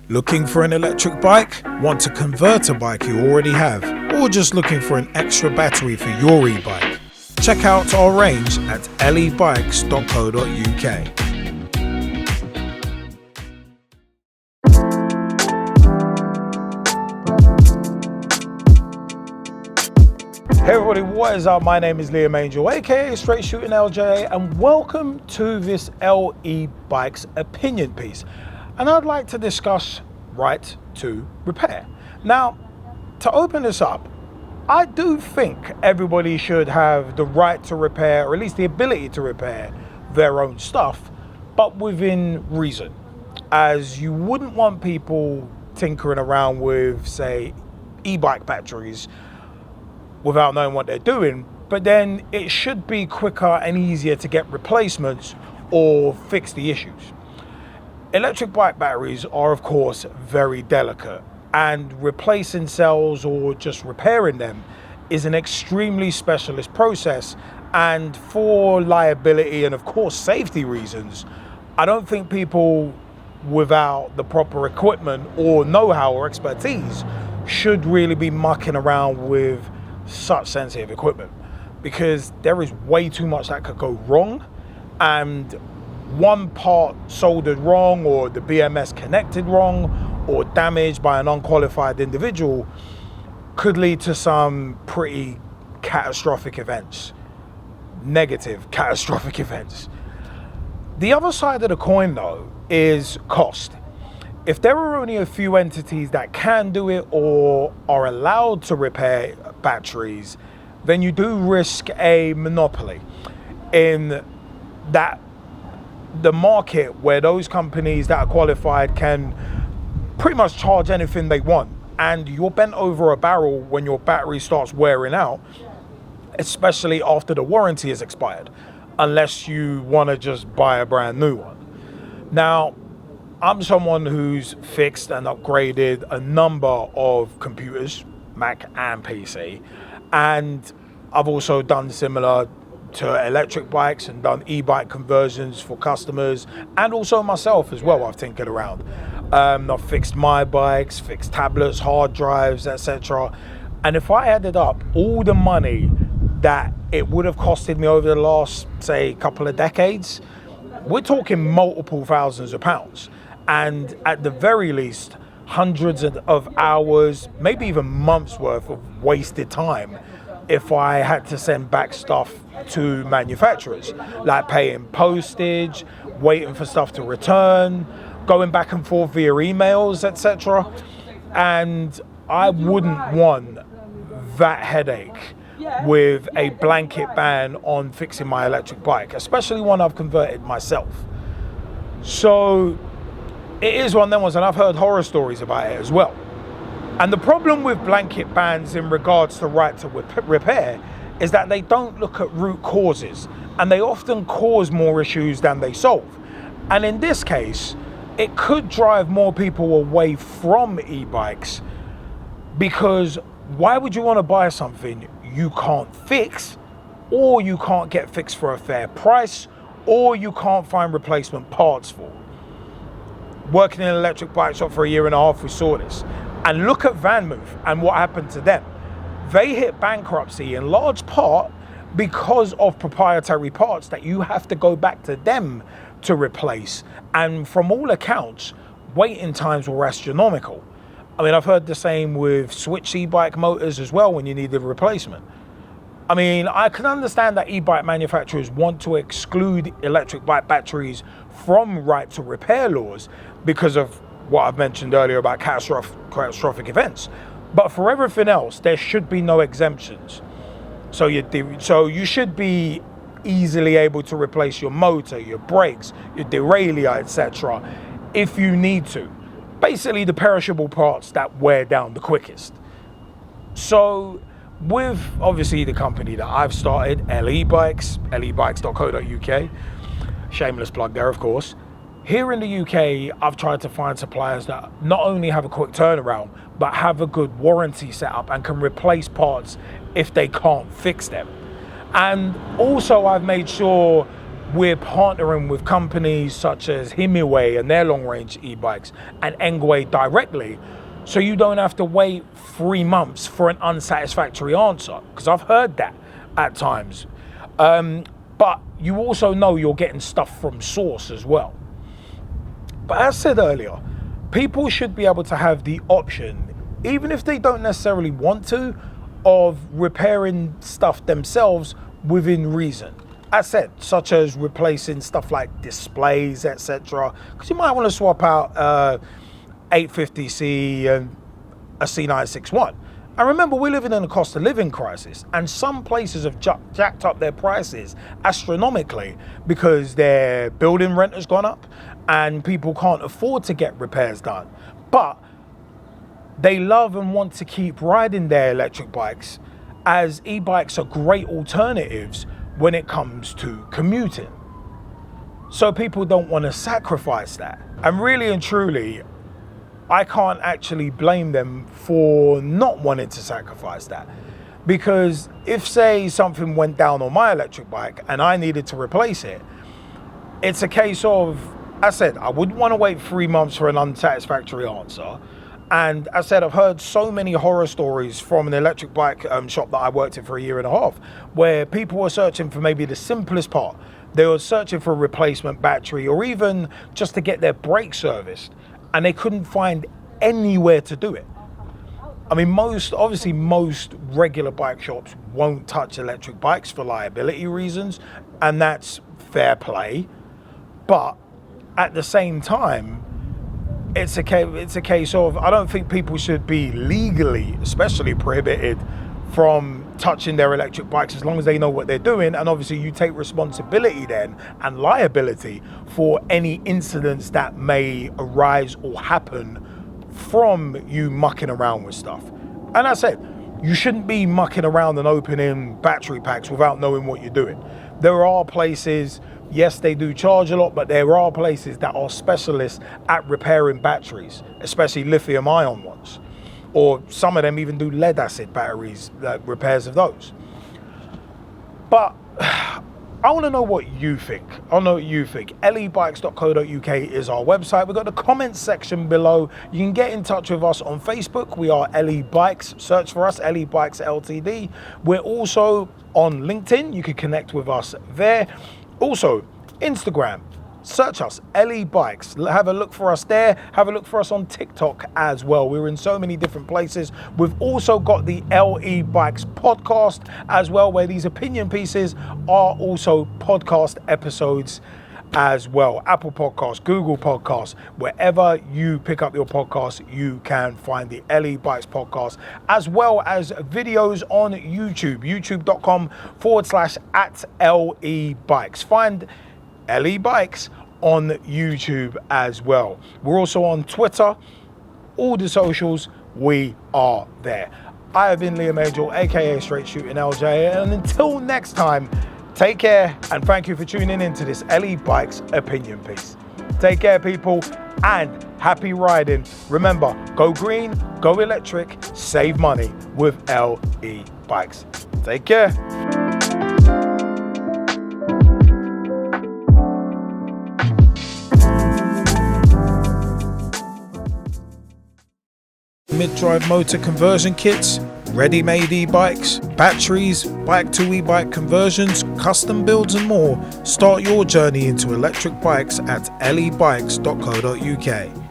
Looking for an electric bike? Want to convert a bike you already have? Or just looking for an extra battery for your e-bike? Check out our range at lebikes.co.uk. Hey everybody, what is up? My name is Liam Angell, aka Straight Shootin LJA, and welcome to this LE Bikes opinion piece. And I'd like to discuss right to repair. Now, to open this up, I do think everybody should have the right to repair, or at least the ability to repair their own stuff, but within reason. As you wouldn't want people tinkering around with, say, e-bike batteries without knowing what they're doing, but then it should be quicker and easier to get replacements or fix the issues. Electric bike batteries are, of course, very delicate, and replacing cells or just repairing them is an extremely specialist process. And for liability and, of course, safety reasons, I don't think people without the proper equipment or know-how or expertise should really be mucking around with such sensitive equipment, because there is way too much that could go wrong, and one part soldered wrong, or the BMS connected wrong, or damaged by an unqualified individual could lead to some pretty catastrophic events, negative catastrophic events. The other side of the coin, though, is cost. If there are only a few entities that can do it or are allowed to repair batteries, then you do risk a monopoly in that the market where those companies that are qualified can pretty much charge anything they want, and you're bent over a barrel when your battery starts wearing out, especially after the warranty is expired, unless you want to just buy a brand new one. Now, I'm someone who's fixed and upgraded a number of computers, Mac and PC, and I've also done similar to electric bikes and done e-bike conversions for customers, and also myself as well. I've tinkered around. I've fixed my bikes, fixed tablets, hard drives, etc. And if I added up all the money that it would have costed me over the last, say, couple of decades, we're talking multiple thousands of pounds. And at the very least, hundreds of hours, maybe even months worth of wasted time if I had to send back stuff to manufacturers, like paying postage, waiting for stuff to return, going back and forth via emails, etc. And I wouldn't want that headache with a blanket ban on fixing my electric bike, especially one I've converted myself. So it is one of them ones, and I've heard horror stories about it as well. And the problem with blanket bans in regards to right to repair is that they don't look at root causes, and they often cause more issues than they solve. And in this case, it could drive more people away from e-bikes, because why would you want to buy something you can't fix, or you can't get fixed for a fair price, or you can't find replacement parts for? Working in an electric bike shop for a year and a half, we saw this. And look at VanMoof and what happened to them. They hit bankruptcy in large part because of proprietary parts that you have to go back to them to replace. And from all accounts, waiting times were astronomical. I mean, I've heard the same with Switch e-bike motors as well when you needed a replacement. I mean, I can understand that e-bike manufacturers want to exclude electric bike batteries from right to repair laws because of what I've mentioned earlier about catastrophic events. But for everything else, there should be no exemptions. So you should be easily able to replace your motor, your brakes, your derailleur, etc. if you need to. Basically the perishable parts that wear down the quickest. So with obviously the company that I've started, LE Bikes, lebikes.co.uk, shameless plug there of course. Here in the UK, I've tried to find suppliers that not only have a quick turnaround, but have a good warranty setup and can replace parts if they can't fix them. And also I've made sure we're partnering with companies such as Himiway and their long-range e-bikes and engwe directly, so you don't have to wait 3 months for an unsatisfactory answer, because I've heard that at times. But you also know you're getting stuff from source as well. But as said earlier, people should be able to have the option, even if they don't necessarily want to, of repairing stuff themselves within reason. As said, such as replacing stuff like displays, etc. Because you might want to swap out 850C and a C961. And remember, we're living in a cost of living crisis, and some places have jacked up their prices astronomically because their building rent has gone up and people can't afford to get repairs done. But they love and want to keep riding their electric bikes, as e-bikes are great alternatives when it comes to commuting. So people don't want to sacrifice that. And really and truly, I can't actually blame them for not wanting to sacrifice that. Because if, say, something went down on my electric bike and I needed to replace it, it's a case of, I said, I wouldn't want to wait 3 months for an unsatisfactory answer. And as I said, I've heard so many horror stories from an electric bike shop that I worked in for 1.5 years, where people were searching for maybe the simplest part. They were searching for a replacement battery, or even just to get their brake serviced, and they couldn't find anywhere to do it. I mean, most regular bike shops won't touch electric bikes for liability reasons, and that's fair play. But at the same time, it's a case of, I don't think people should be legally, especially prohibited from touching their electric bikes, as long as they know what they're doing. And obviously you take responsibility then and liability for any incidents that may arise or happen from you mucking around with stuff. And I said, you shouldn't be mucking around and opening battery packs without knowing what you're doing. There are places, yes, they do charge a lot, but there are places that are specialists at repairing batteries, especially lithium ion ones. Or some of them even do lead acid batteries, repairs of those. But I want to know what you think. I want to know what you think. lebikes.co.uk is our website. We've got the comments section below. You can get in touch with us on Facebook. We are LE Bikes. Search for us, LE Bikes Ltd. We're also on LinkedIn. You can connect with us there. Also, Instagram. Search us, LE Bikes. Have a look for us there. Have a look for us on TikTok as well. We're in so many different places. We've also got the LE Bikes podcast as well, where these opinion pieces are also podcast episodes as well. Apple Podcasts, Google Podcasts, wherever you pick up your podcast, you can find the LE Bikes podcast, as well as videos on YouTube, youtube.com/@LE Bikes. Find LE Bikes on YouTube as well. We're also on Twitter, all the socials, we are there. I have been Liam Angell, aka Straight Shootin LJA, and until next time, take care, and thank you for tuning in to this LE Bikes opinion piece. Take care, people, and happy riding. Remember, go green, go electric, save money with LE Bikes. Take care. Mid-drive motor conversion kits, ready-made e-bikes, batteries, bike to e-bike conversions, custom builds and more. Start your journey into electric bikes at lebikes.co.uk.